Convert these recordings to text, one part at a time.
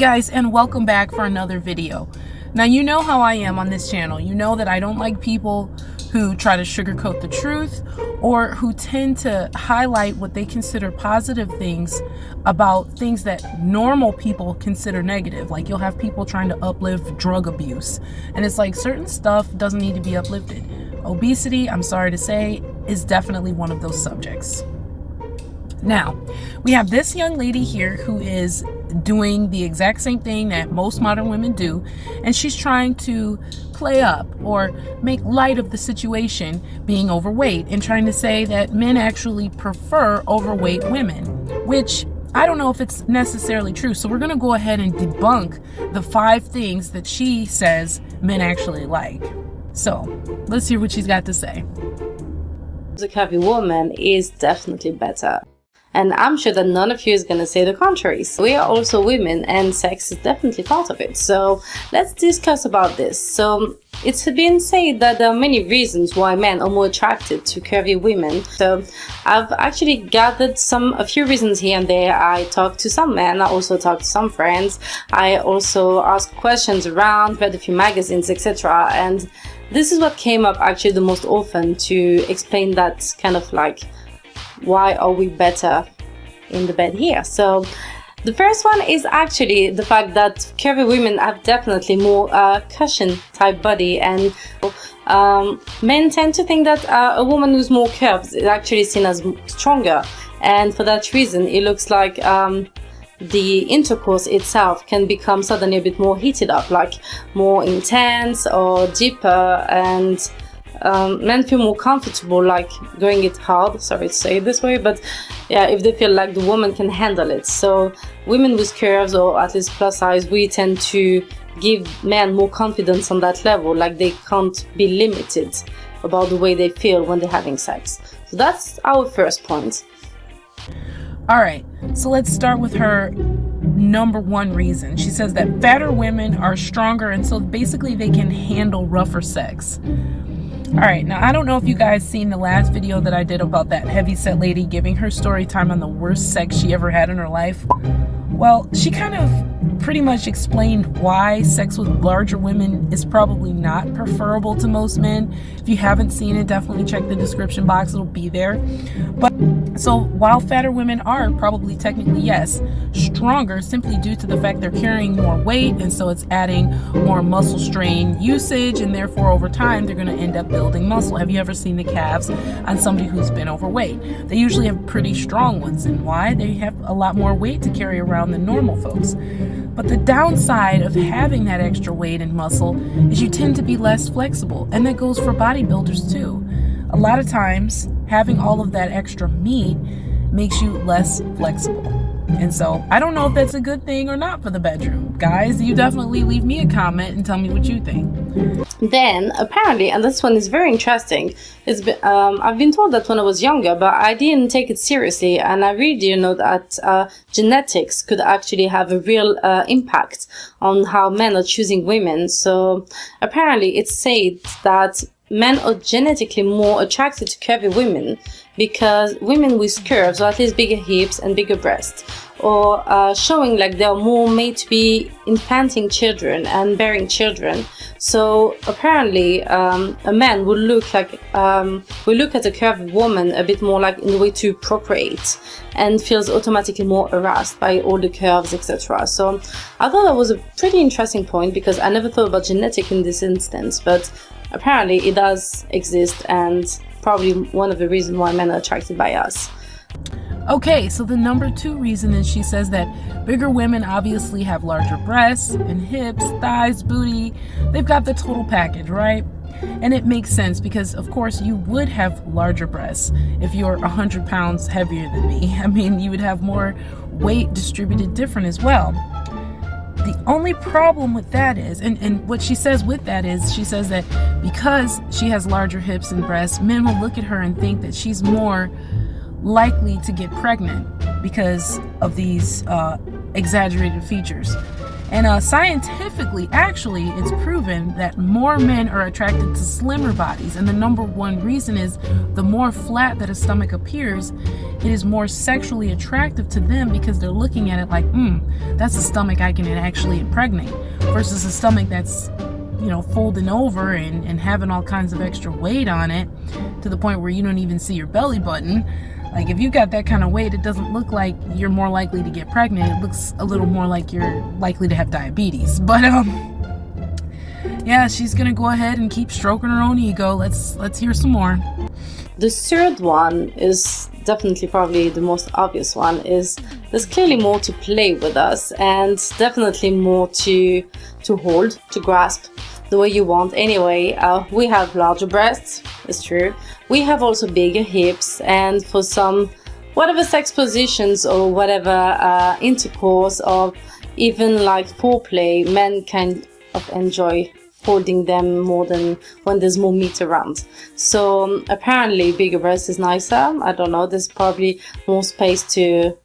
guys, and welcome back for another video. Now, you know how I am on this channel. You know that I don't like people who try to sugarcoat the truth or who tend to highlight what they consider positive things about things that normal people consider negative. Like, you'll have people trying to uplift drug abuse, and it's like certain stuff doesn't need to be uplifted. Obesity, I'm sorry to say, is definitely one of those subjects. Now, we have this young lady here who is doing the exact same thing that most modern women do, and she's trying to play up or make light of the situation being overweight and trying to say that men actually prefer overweight women, which I don't know if it's necessarily true. So we're going to go ahead and debunk the 5 things that she says men actually like. So let's hear what she's got to say. The curvy woman is definitely better. And I'm sure that none of you is going to say the contrary. So we are also women, and sex is definitely part of it. So let's discuss about this. So it's been said that there are many reasons why men are more attracted to curvy women. So I've actually gathered a few reasons here and there. I talked to some men, I also talked to some friends. I also asked questions around, read a few magazines, etc. And this is what came up actually the most often to explain that kind of like, why are we better in the bed here? So the first one is actually the fact that curvy women have definitely more cushion type body, and men tend to think that a woman who's more curved is actually seen as stronger, and for that reason it looks like the intercourse itself can become suddenly a bit more heated up, like more intense or deeper, and men feel more comfortable like going it hard, sorry to say it this way, but yeah, if they feel like the woman can handle it. So women with curves, or at least plus size, we tend to give men more confidence on that level, like they can't be limited about the way they feel when they're having sex. So that's our first point. Alright, so let's start with her number 1 reason. She says that fatter women are stronger, and so basically they can handle rougher sex. Alright, now I don't know if you guys seen the last video that I did about that heavyset lady giving her story time on the worst sex she ever had in her life. Well, she kind of pretty much explained why sex with larger women is probably not preferable to most men. If you haven't seen it, definitely check the description box, it'll be there. But so while fatter women are probably technically, yes, stronger simply due to the fact they're carrying more weight, and so it's adding more muscle strain usage, and therefore over time they're going to end up building muscle. Have you ever seen the calves on somebody who's been overweight? They usually have pretty strong ones, and why? They have a lot more weight to carry around than normal folks. But the downside of having that extra weight and muscle is you tend to be less flexible, and that goes for bodybuilders too. A lot of times having all of that extra meat makes you less flexible. And so I don't know if that's a good thing or not for the bedroom. Guys, you definitely leave me a comment and tell me what you think. Then apparently, and this one is very interesting, I've been told that when I was younger, but I didn't take it seriously, and I really didn't know that genetics could actually have a real impact on how men are choosing women. So apparently it's said that men are genetically more attracted to curvy women because women with curves, or at least bigger hips and bigger breasts, or showing like they are more made to be infanting children and bearing children. So apparently a man will look at a curvy woman a bit more like in the way to procreate, and feels automatically more harassed by all the curves, etc. So I thought that was a pretty interesting point, because I never thought about genetic in this instance, but apparently it does exist, and probably one of the reasons why men are attracted by us. Okay, so the number 2 reason is she says that bigger women obviously have larger breasts and hips, thighs, booty. They've got the total package, right? And it makes sense, because of course you would have larger breasts if you're 100 pounds heavier than me. I mean, you would have more weight distributed different as well. The only problem with that is, and what she says with that is, she says that because she has larger hips and breasts, men will look at her and think that she's more likely to get pregnant because of these exaggerated features. And scientifically, actually, it's proven that more men are attracted to slimmer bodies. And the number one reason is the more flat that a stomach appears, it is more sexually attractive to them because they're looking at it like, that's a stomach I can actually impregnate, versus a stomach that's, folding over and having all kinds of extra weight on it to the point where you don't even see your belly button. Like, if you got that kind of weight, it doesn't look like you're more likely to get pregnant. It looks a little more like you're likely to have diabetes. But yeah, she's gonna go ahead and keep stroking her own ego. Let's hear some more. The third one is definitely probably the most obvious one. Is there's clearly more to play with us, and definitely more to hold, to grasp the way you want. Anyway, we have larger breasts, it's true. We have also bigger hips, and for some whatever sex positions or whatever intercourse or even like foreplay, men kind of enjoy holding them more than when there's more meat around. So apparently bigger breasts is nicer. I don't know, there's probably more space to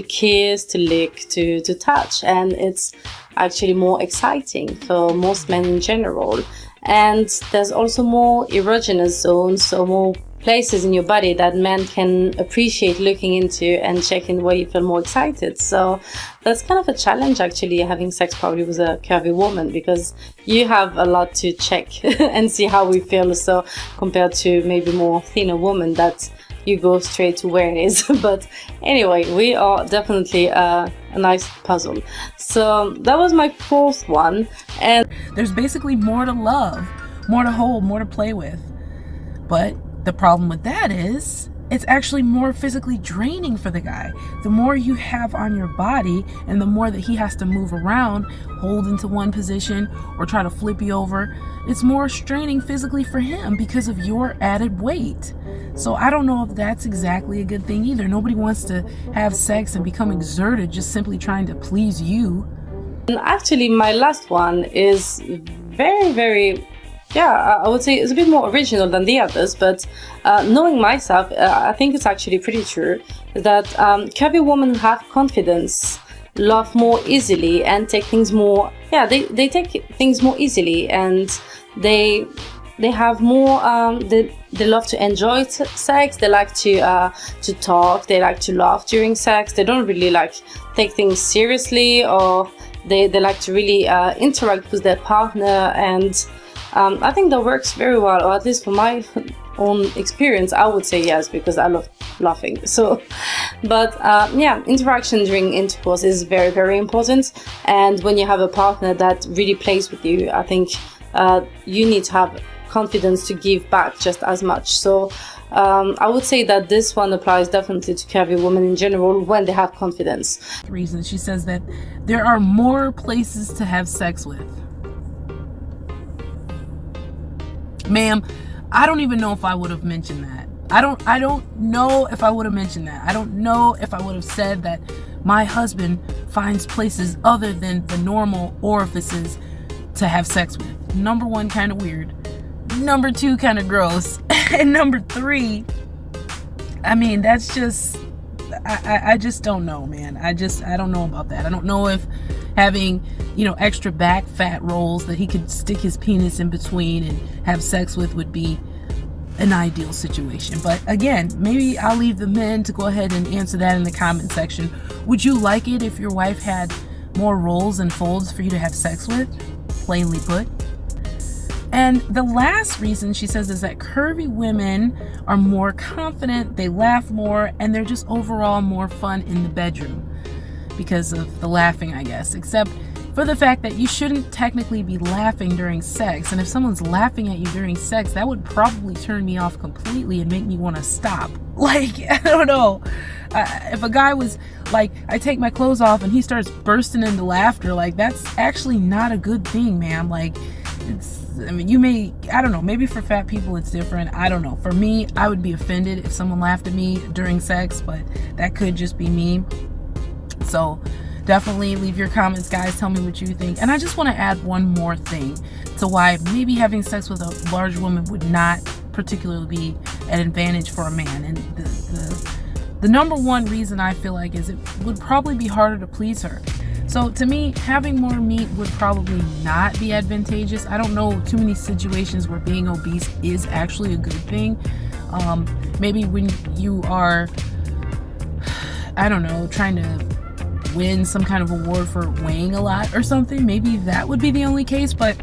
kiss, to lick, to touch, and it's actually more exciting for most men in general. And there's also more erogenous zones, so more places in your body that men can appreciate looking into and checking where you feel more excited. So that's kind of a challenge, actually, having sex probably with a curvy woman, because you have a lot to check and see how we feel, so compared to maybe more thinner woman that you go straight to where it is. But anyway, we are definitely a nice puzzle. So that was my fourth one. And there's basically more to love, more to hold, more to play with. But the problem with that is it's actually more physically draining for the guy. The more you have on your body and the more that he has to move around, hold into one position or try to flip you over, it's more straining physically for him because of your added weight. So I don't know if that's exactly a good thing either. Nobody wants to have sex and become exerted just simply trying to please you. And actually, my last one is very, very, I would say it's a bit more original than the others, but knowing myself, I think it's actually pretty true that curvy women who have confidence love more easily and take things more, they take things more easily, and they have more, they love to enjoy sex, they like to talk, they like to laugh during sex, they don't really like take things seriously, or they like to really interact with their partner. And I think that works very well, or at least for my own experience, I would say yes, because I love laughing. So, but interaction during intercourse is very, very important. And when you have a partner that really plays with you, I think you need to have confidence to give back just as much. So I would say that this one applies definitely to curvy women in general when they have confidence. Reason she says that there are more places to have sex with. Ma'am, I don't even know if I would have mentioned that. I don't know if I would have mentioned that. I don't know if I would have said that my husband finds places other than the normal orifices to have sex with. Number one, kind of weird. Number two, kind of gross. And number three, I mean, that's just, I just don't know, man. I don't know about that. I don't know if having, extra back fat rolls that he could stick his penis in between and have sex with would be an ideal situation. But again, maybe I'll leave the men to go ahead and answer that in the comment section. Would you like it if your wife had more rolls and folds for you to have sex with? Plainly put. And the last reason she says is that curvy women are more confident, they laugh more, and they're just overall more fun in the bedroom because of the laughing, I guess, except for the fact that you shouldn't technically be laughing during sex. And if someone's laughing at you during sex, that would probably turn me off completely and make me want to stop. Like, I don't know. If a guy was like, I take my clothes off and he starts bursting into laughter, like, that's actually not a good thing, man. Like, I don't know, maybe for fat people it's different. I don't know. For me, I would be offended if someone laughed at me during sex, but that could just be me. So definitely leave your comments, guys. Tell me what you think. And I just want to add one more thing to why maybe having sex with a large woman would not particularly be an advantage for a man. And the number one reason I feel like is it would probably be harder to please her. So to me, having more meat would probably not be advantageous. I don't know too many situations where being obese is actually a good thing. Maybe when you are, I don't know, trying to win some kind of award for weighing a lot or something, maybe that would be the only case. But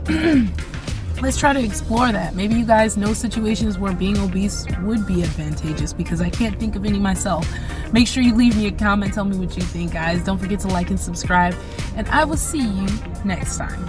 let's try to explore that. Maybe you guys know situations where being obese would be advantageous, because I can't think of any myself. Make sure you leave me a comment, tell me what you think, guys. Don't forget to like and subscribe, and I will see you next time.